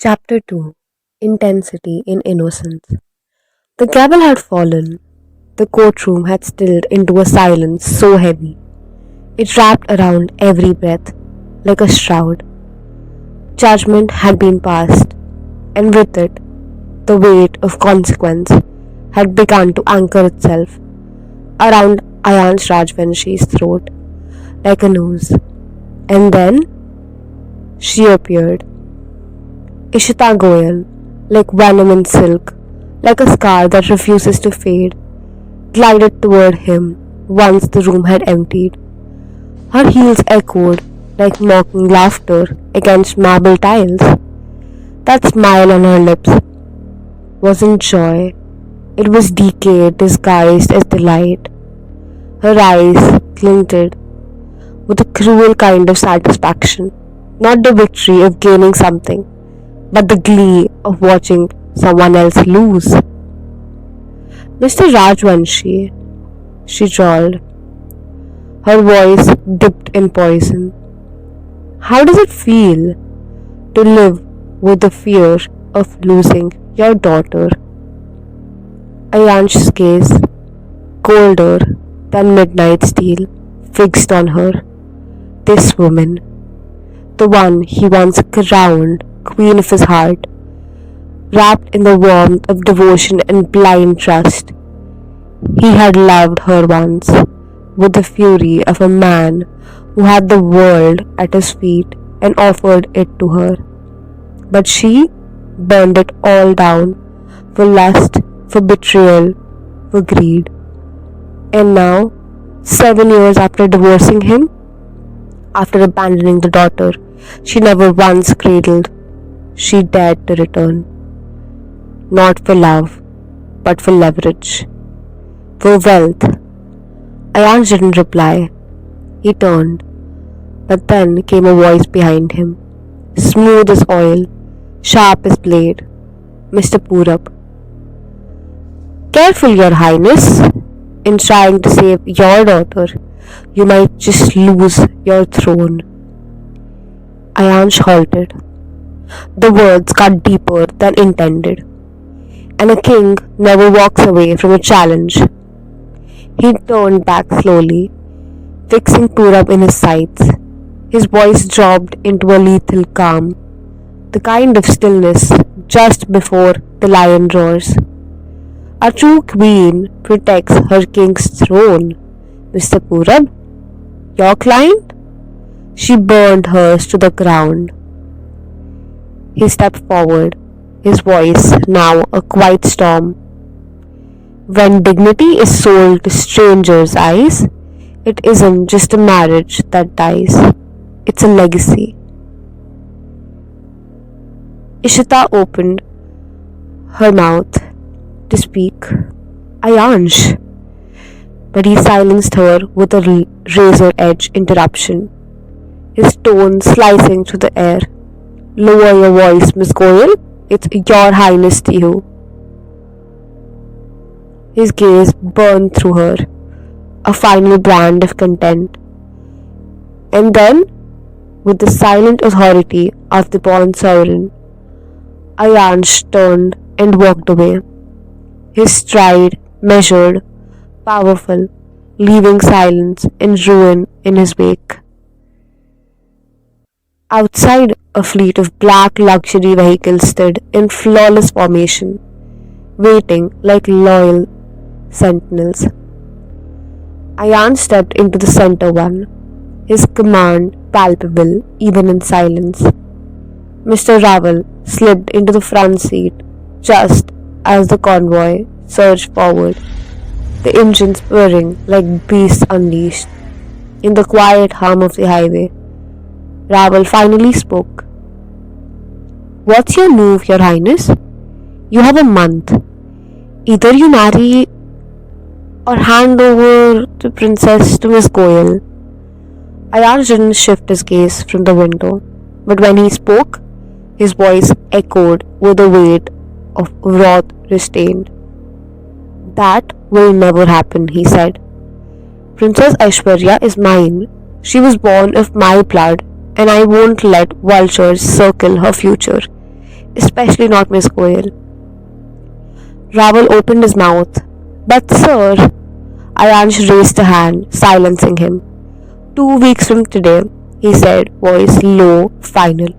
Chapter 2 Intensity in Innocence. The gavel had fallen. The courtroom had stilled into a silence so heavy. It wrapped around every breath like a shroud. Judgment had been passed, and with it, the weight of consequence had begun to anchor itself around Ayansh Rajvanshi's throat like a noose. And then she appeared. Ishita Goyal, like venom in silk, like a scar that refuses to fade, glided toward him once the room had emptied. Her heels echoed like mocking laughter against marble tiles. That smile on her lips wasn't joy, it was decay disguised as delight. Her eyes glinted with a cruel kind of satisfaction, not the victory of gaining something, but the glee of watching someone else lose. Mr. Rajvanshi, she drawled, her voice dipped in poison. How does it feel to live with the fear of losing your daughter? Ayansh's gaze, colder than midnight steel, fixed on her. This woman, the one he once crowned queen of his heart, wrapped in the warmth of devotion and blind trust. He had loved her once with the fury of a man who had the world at his feet and offered it to her. But she burned it all down for lust, for betrayal, for greed. And now, 7 years after divorcing him, after abandoning the daughter she never once cradled, she dared to return. Not for love, but for leverage, for wealth. Ayansh didn't reply. He turned, but then came a voice behind him, smooth as oil, sharp as blade. Mr. Purab. Careful, Your Highness. In trying to save your daughter, you might just lose your throne. Ayansh halted. The words cut deeper than intended, and a king never walks away from a challenge. He turned back slowly, fixing Purab in his sights. His voice dropped into a lethal calm, the kind of stillness just before the lion roars. A true queen protects her king's throne, Mr. Purab. Your client? She burned hers to the ground. He stepped forward, his voice now a quiet storm. When dignity is sold to strangers' eyes, it isn't just a marriage that dies, it's a legacy. Ishita opened her mouth to speak. Ayansh. But he silenced her with a razor-edge interruption, his tone slicing through the air. Lower your voice, Miss Goyal. It's Your Highness to you. His gaze burned through her, a final brand of contempt. And then, with the silent authority of the born sovereign, Ayansh turned and walked away, his stride measured, powerful, leaving silence and ruin in his wake. Outside, a fleet of black luxury vehicles stood in flawless formation, waiting like loyal sentinels. Ayan stepped into the center one, his command palpable even in silence. Mr. Raval slipped into the front seat just as the convoy surged forward, the engines purring like beasts unleashed. In the quiet hum of the highway, Raval finally spoke. What's your move, Your Highness? You have a month. Either you marry or hand over the princess to Miss Goyal. Ayansh didn't shift his gaze from the window, but when he spoke, his voice echoed with the weight of wrath restrained. That will never happen, he said. Princess Aishwarya is mine. She was born of my blood, and I won't let vultures circle her future. especially not Miss Goyal. Raval opened his mouth. But sir, Ayansh raised a hand, silencing him. 2 weeks from today, he said, voice low, final.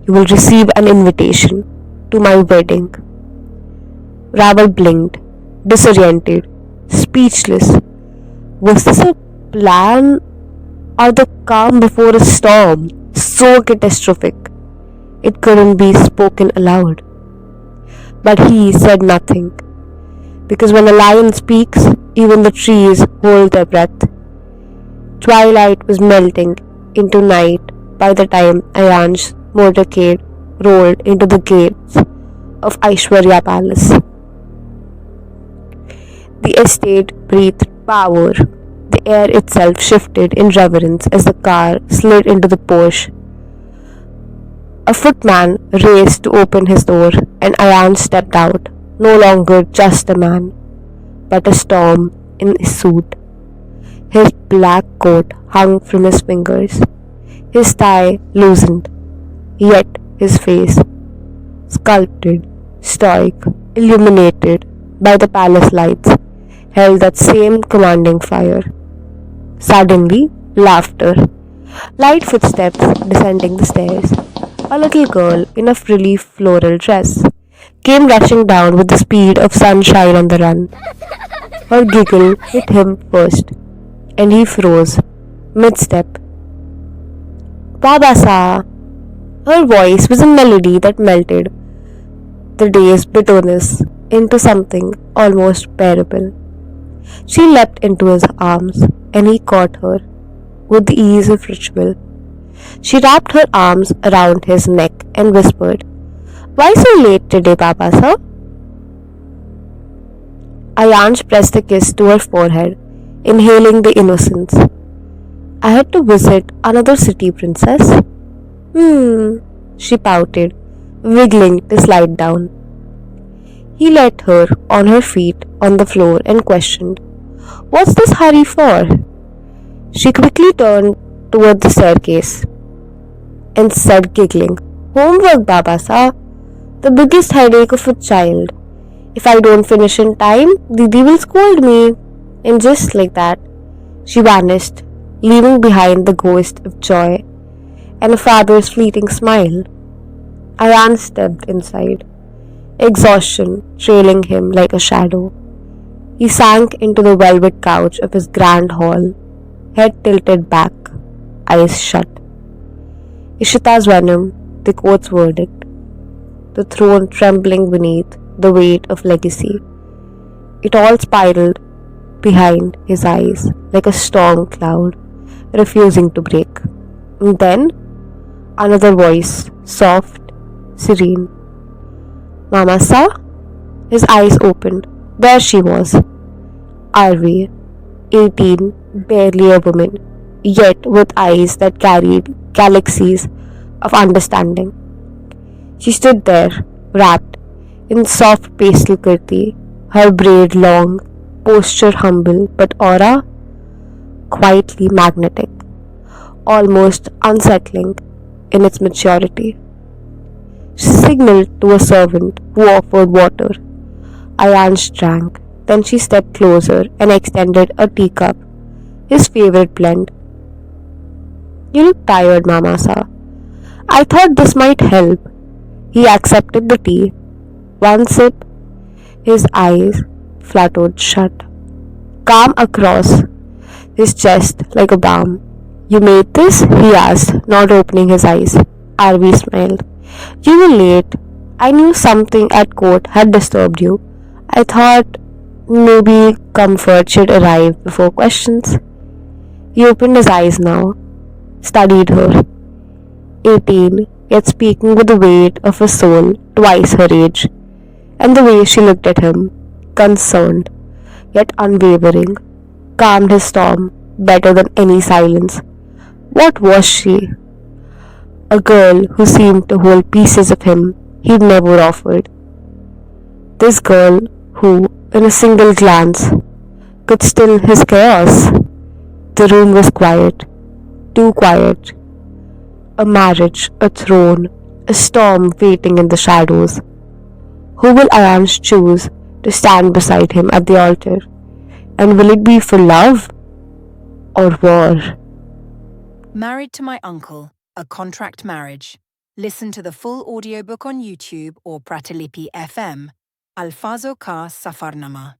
You will receive an invitation to my wedding. Raval blinked, disoriented, speechless. Was this a plan or the calm before a storm? So catastrophic, it couldn't be spoken aloud. But he said nothing, because when a lion speaks, even the trees hold their breath. Twilight was melting into night by the time Ayansh's motorcade rolled into the gates of Aishwarya Palace. The estate breathed power. The air itself shifted in reverence as the car slid into the porch. A footman raced to open his door, and Ayansh stepped out, no longer just a man, but a storm in his suit. His black coat hung from his fingers, his tie loosened, yet his face, sculpted, stoic, illuminated by the palace lights, held that same commanding fire. Suddenly, laughter. Light footsteps descending the stairs. A little girl in a frilly floral dress came rushing down with the speed of sunshine on the run. Her giggle hit him first, and he froze, mid-step. Babasa! Her voice was a melody that melted the day's bitterness into something almost bearable. She leapt into his arms, and he caught her with the ease of ritual. She wrapped her arms around his neck and whispered, Why so late today, Babasa? Ayansh pressed a kiss to her forehead, inhaling the innocence. I had to visit another city, princess. She pouted, wiggling to slide down. He let her on her feet on the floor and questioned, What's this hurry for? She quickly turned toward the staircase and said, giggling, Homework, Babasa. The biggest headache of a child. If I don't finish in time, Didi will scold me. And just like that, she vanished, leaving behind the ghost of joy and a father's fleeting smile. Ayan stepped inside, exhaustion trailing him like a shadow. He sank into the velvet couch of his grand hall, head tilted back, eyes shut. Ishita's venom, the court's verdict, the throne trembling beneath the weight of legacy. It all spiraled behind his eyes like a storm cloud, refusing to break. And then, another voice, soft, serene. Mama Sa? His eyes opened. There she was. Arvi, 18, barely a woman, yet with eyes that carried galaxies of understanding. She stood there, wrapped in soft pastel kurti, her braid long, posture humble, but aura quietly magnetic, almost unsettling in its maturity. She signaled to a servant who offered water. Ayansh drank. Then she stepped closer and extended a teacup, his favorite blend. You look tired, Mama Sa. I thought this might help. He accepted the tea. One sip, his eyes fluttered shut. Calm across his chest like a balm. You made this? He asked, not opening his eyes. Arvi smiled. You were late. I knew something at court had disturbed you. I thought maybe comfort should arrive before questions. He opened his eyes now, studied her. 18, yet speaking with the weight of a soul twice her age. And the way she looked at him, concerned, yet unwavering, calmed his storm better than any silence. What was she? A girl who seemed to hold pieces of him he'd never offered. This girl who, in a single glance, could still his chaos. The room was quiet, too quiet. A marriage, a throne, a storm waiting in the shadows. Who will Ayans choose to stand beside him at the altar? And will it be for love or war? Married to My Uncle, A Contract Marriage. Listen to the full audiobook on YouTube or Pratilipi FM. Alfazo Ka Safarnama.